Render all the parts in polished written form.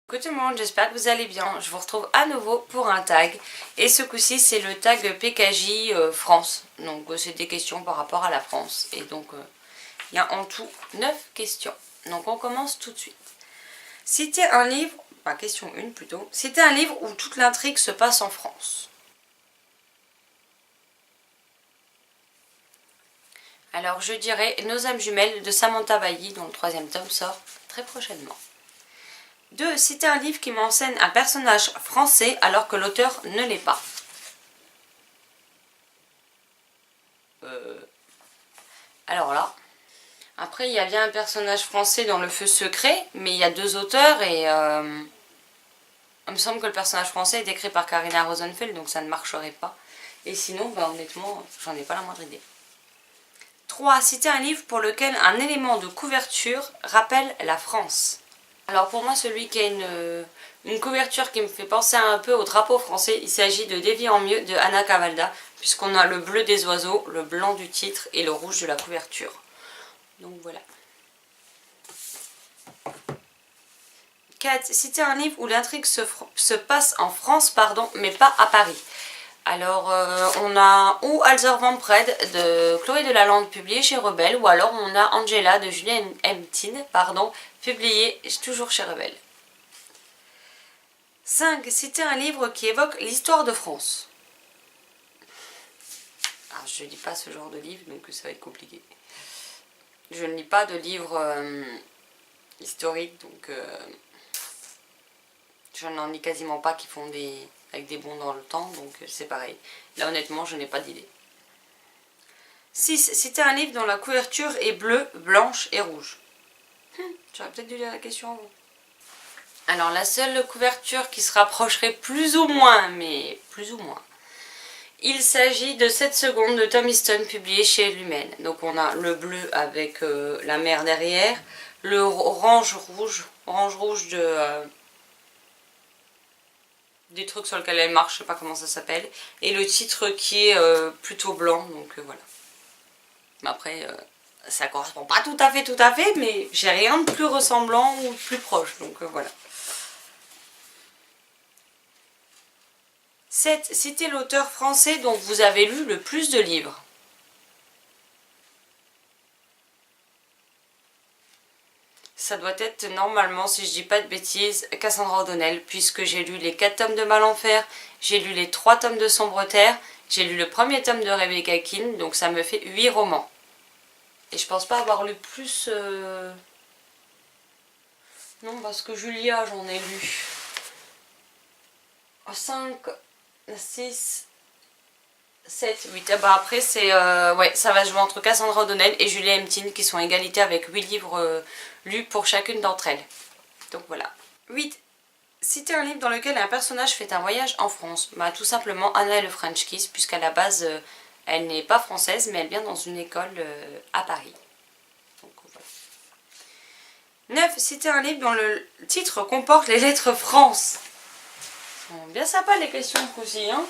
Coucou tout le monde, j'espère que vous allez bien. Je vous retrouve à nouveau pour un tag. Et ce coup-ci, c'est le tag PKJ France. Donc c'est des questions par rapport à la France. Et donc il y a en tout 9 questions. Donc on commence tout de suite. Citez un livre, question 1 plutôt. Citez un livre où toute l'intrigue se passe en France. Alors je dirais Nos âmes jumelles de Samantha Bailly, dont le 3e tome sort très prochainement. 2. Citer un livre qui m'enseigne un personnage français alors que l'auteur ne l'est pas. Alors là. Après, il y a bien un personnage français dans Le Feu secret, mais il y a 2 auteurs et il me semble que le personnage français est écrit par Karina Rosenfeld, donc ça ne marcherait pas. Et sinon, honnêtement, j'en ai pas la moindre idée. 3. Citer un livre pour lequel un élément de couverture rappelle la France. Alors pour moi, celui qui a une couverture qui me fait penser un peu au drapeau français, il s'agit de Des vies en mieux de Anna Cavalda, puisqu'on a le bleu des oiseaux, le blanc du titre et le rouge de la couverture. Donc voilà. 4. Citer un livre où l'intrigue se passe en France, mais pas à Paris. Alors on a ou Alzer Van Pred de Chloé Delalande publié chez Rebelle, ou alors on a Angela de Julia Emtine, publié toujours chez Rebelle. 5. Citer un livre qui évoque l'histoire de France. Alors je ne lis pas ce genre de livre, donc ça va être compliqué. Je ne lis pas de livres historiques, donc je n'en lis quasiment pas qui font avec des bonds dans le temps, donc c'est pareil. Là honnêtement, je n'ai pas d'idée. 6. Citer un livre dont la couverture est bleue, blanche et rouge. J'aurais peut-être dû lire la question avant. Alors la seule couverture qui se rapprocherait plus ou moins, il s'agit de 7 secondes de Tom Easton publié chez Lumen. Donc on a le bleu avec la mer derrière, le orange rouge des trucs sur lesquels elle marche, je sais pas comment ça s'appelle, et le titre qui est plutôt blanc, donc voilà. Mais après, ça correspond pas tout à fait, mais j'ai rien de plus ressemblant ou de plus proche, donc voilà. 7. Citez l'auteur français dont vous avez lu le plus de livres. Ça doit être normalement, si je dis pas de bêtises, Cassandra O'Donnell, puisque j'ai lu les 4 tomes de Malenfer, j'ai lu les 3 tomes de Sombre Terre, j'ai lu le premier tome de Rebecca Keane, donc ça me fait 8 romans. Et je pense pas avoir lu plus... Non, parce que Julia, j'en ai lu 5, 6, 7, 8. Après, c'est ça va se jouer entre Cassandra O'Donnell et Julia Emtine, qui sont à égalité avec 8 livres lus pour chacune d'entre elles. Donc voilà. 8. Citer un livre dans lequel un personnage fait un voyage en France. Tout simplement Anna et le French Kiss, puisqu'à la base, elle n'est pas française, mais elle vient dans une école à Paris. Donc voilà. 9. Citer un livre dont le titre comporte les lettres France. Bien sympa les questions aussi, hein.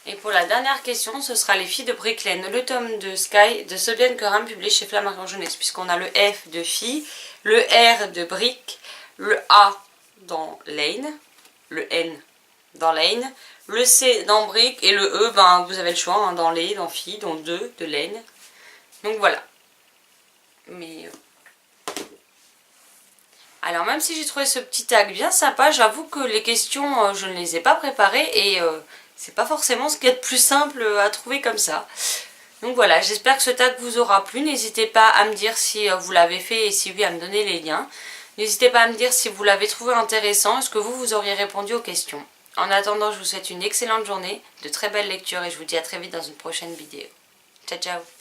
Et pour la dernière question, ce sera Les filles de Brick Lane, le tome de Sky de Solène Coram publié chez Flammarion Jeunesse, puisqu'on a le F de fille, le R de Brick, le A dans Lane, le N dans Lane, le C dans Brick et le E, vous avez le choix, hein, dans les, dans fille, dans 2 de Lane. Donc voilà. Mais... Alors même si j'ai trouvé ce petit tag bien sympa, j'avoue que les questions, je ne les ai pas préparées et c'est pas forcément ce qu'il y a de plus simple à trouver comme ça. Donc voilà, j'espère que ce tag vous aura plu. N'hésitez pas à me dire si vous l'avez fait et si oui, à me donner les liens. N'hésitez pas à me dire si vous l'avez trouvé intéressant, est-ce que vous auriez répondu aux questions. En attendant, je vous souhaite une excellente journée, de très belles lectures et je vous dis à très vite dans une prochaine vidéo. Ciao ciao.